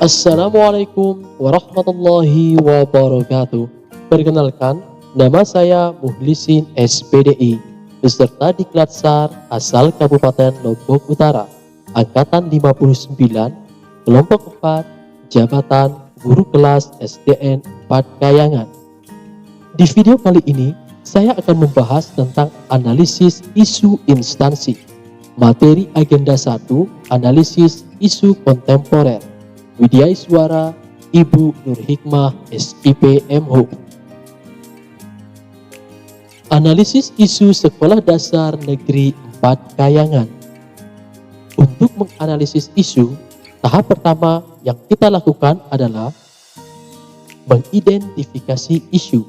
Assalamualaikum warahmatullahi wabarakatuh. Perkenalkan, nama saya Muhlisin SPDI, peserta Diklat SAR asal Kabupaten Lombok Utara, Angkatan 59, Kelompok 4, Jabatan Guru Kelas SDN 4 Kayangan. Di video kali ini, saya akan membahas tentang analisis isu instansi. Materi agenda 1, analisis isu kontemporer. Widya Iswara, Ibu Nur Hikmah, SIP MH. Analisis isu Sekolah Dasar Negeri 4 Kayangan. Untuk menganalisis isu, tahap pertama yang kita lakukan adalah mengidentifikasi isu.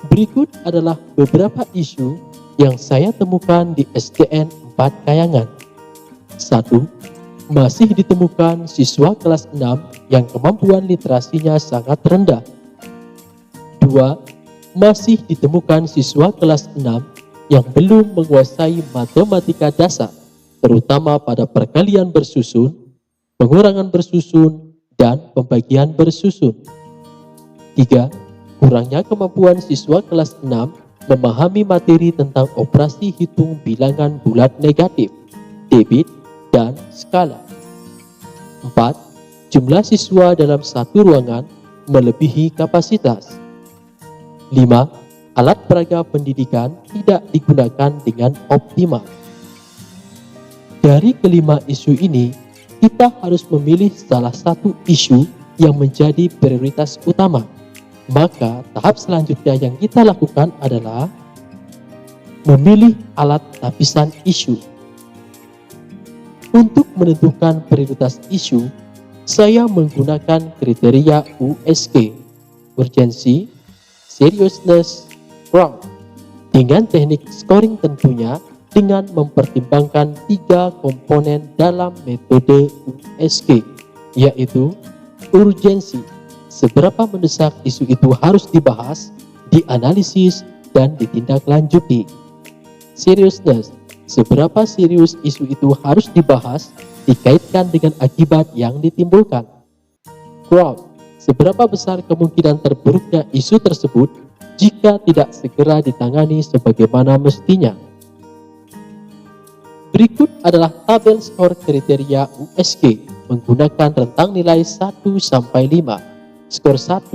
Berikut adalah beberapa isu yang saya temukan di SDN 4 Kayangan. 1. Masih ditemukan siswa kelas 6 yang kemampuan literasinya sangat rendah. 2. Masih ditemukan siswa kelas 6 yang belum menguasai matematika dasar, terutama pada perkalian bersusun, pengurangan bersusun, dan pembagian bersusun. 3. Kurangnya kemampuan siswa kelas 6 memahami materi tentang operasi hitung bilangan bulat negatif, debit, dan skala. 4. Jumlah siswa dalam satu ruangan melebihi kapasitas. 5. Alat peraga pendidikan tidak digunakan dengan optimal. Dari kelima isu ini, kita harus memilih salah satu isu yang menjadi prioritas utama. Maka tahap selanjutnya yang kita lakukan adalah memilih alat lapisan isu. Untuk menentukan prioritas isu, saya menggunakan kriteria USG, urgency, seriousness, crowd, dengan teknik scoring tentunya dengan mempertimbangkan 3 komponen dalam metode USG, yaitu urgency, seberapa mendesak isu itu harus dibahas, dianalisis, dan ditindaklanjuti. Seriousness, seberapa serius isu itu harus dibahas, dikaitkan dengan akibat yang ditimbulkan. Crowd, seberapa besar kemungkinan terburuknya isu tersebut jika tidak segera ditangani sebagaimana mestinya. Berikut adalah tabel skor kriteria USG menggunakan rentang nilai 1 sampai 5. Skor 1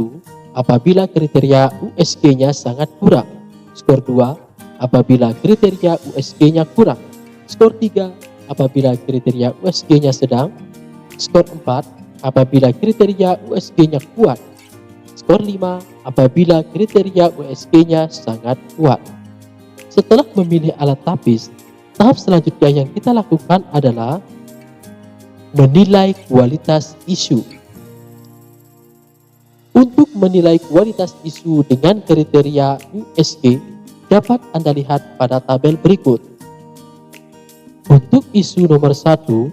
apabila kriteria USG-nya sangat kurang. Skor 2 apabila kriteria USG-nya kurang. Skor 3 apabila kriteria USG-nya sedang. Skor 4 apabila kriteria USG-nya kuat. Skor 5 apabila kriteria USG-nya sangat kuat. Setelah memilih alat tapis, tahap selanjutnya yang kita lakukan adalah menilai kualitas isu. Untuk menilai kualitas isu dengan kriteria USG, dapat Anda lihat pada tabel berikut. Untuk isu nomor 1,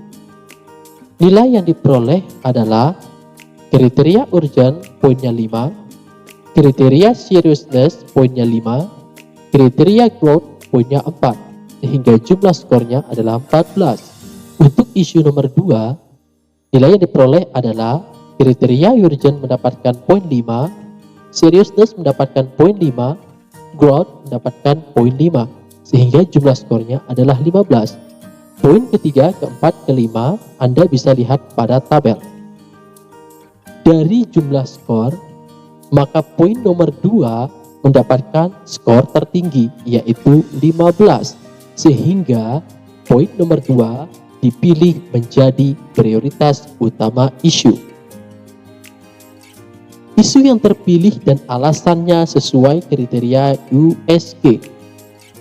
nilai yang diperoleh adalah kriteria urgent poinnya 5, kriteria seriousness poinnya 5, kriteria growth poinnya 4, sehingga jumlah skornya adalah 14. Untuk isu nomor 2, nilai yang diperoleh adalah kriteria urgent mendapatkan poin 5, seriousness mendapatkan poin 5, growth mendapatkan poin 5, sehingga jumlah skornya adalah 15. Poin ketiga, keempat, kelima Anda bisa lihat pada tabel. Dari jumlah skor, maka poin nomor 2 mendapatkan skor tertinggi, yaitu 15, sehingga poin nomor 2 dipilih menjadi prioritas utama isu. Isu yang terpilih dan alasannya sesuai kriteria USG.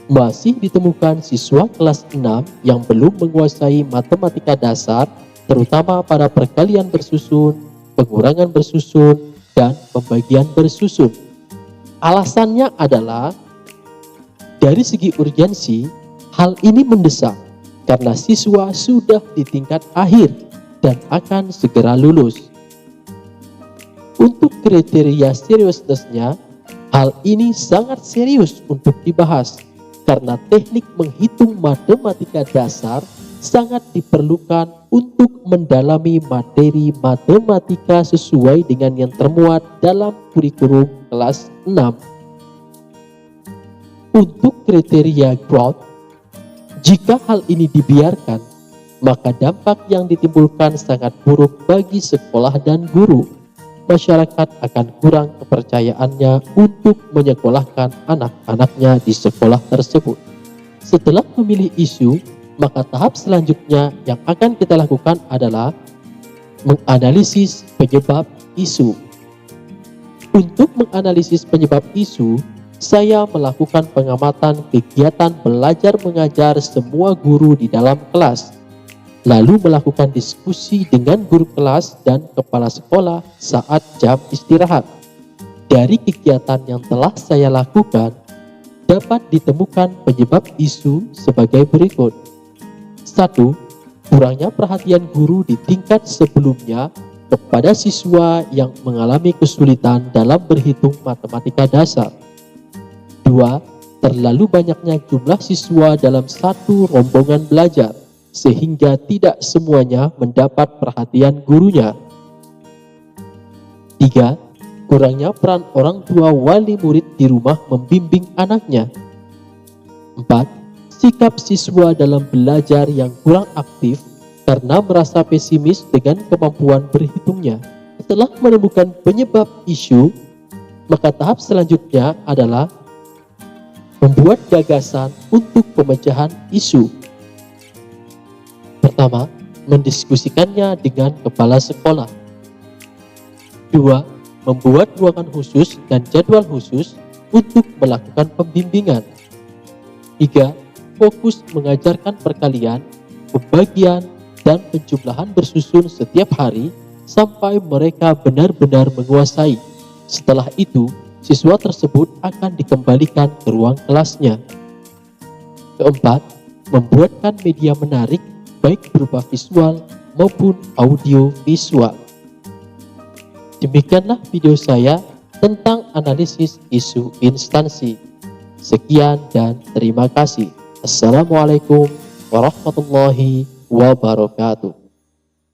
Masih ditemukan siswa kelas 6 yang belum menguasai matematika dasar, terutama pada perkalian bersusun, pengurangan bersusun, dan pembagian bersusun. Alasannya adalah dari segi urgensi, hal ini mendesak karena siswa sudah di tingkat akhir dan akan segera lulus. Untuk kriteria seriousness-nya, hal ini sangat serius untuk dibahas karena teknik menghitung matematika dasar sangat diperlukan untuk mendalami materi matematika sesuai dengan yang termuat dalam kurikulum kelas 6. Untuk kriteria growth, jika hal ini dibiarkan, maka dampak yang ditimbulkan sangat buruk bagi sekolah dan guru. Masyarakat akan kurang kepercayaannya untuk menyekolahkan anak-anaknya di sekolah tersebut. Setelah memilih isu, maka tahap selanjutnya yang akan kita lakukan adalah menganalisis penyebab isu. Untuk menganalisis penyebab isu, saya melakukan pengamatan kegiatan belajar mengajar semua guru di dalam kelas, lalu melakukan diskusi dengan guru kelas dan kepala sekolah saat jam istirahat. Dari kegiatan yang telah saya lakukan, dapat ditemukan penyebab isu sebagai berikut. 1. Kurangnya perhatian guru di tingkat sebelumnya kepada siswa yang mengalami kesulitan dalam berhitung matematika dasar. 2. Terlalu banyaknya jumlah siswa dalam satu rombongan belajar, sehingga tidak semuanya mendapat perhatian gurunya. 3. Kurangnya peran orang tua wali murid di rumah membimbing anaknya. 4. Sikap siswa dalam belajar yang kurang aktif karena merasa pesimis dengan kemampuan berhitungnya. Setelah menemukan penyebab isu, maka tahap selanjutnya adalah membuat gagasan untuk pemecahan isu. Pertama, mendiskusikannya dengan kepala sekolah. 2. Membuat ruangan khusus dan jadwal khusus untuk melakukan pembimbingan. 3. Fokus mengajarkan perkalian, pembagian, dan penjumlahan bersusun setiap hari sampai mereka benar-benar menguasai. Setelah itu, siswa tersebut akan dikembalikan ke ruang kelasnya. 4. Membuatkan media menarik baik berupa visual maupun audio visual. Demikianlah video saya tentang analisis isu instansi. Sekian dan terima kasih. Assalamualaikum warahmatullahi wabarakatuh.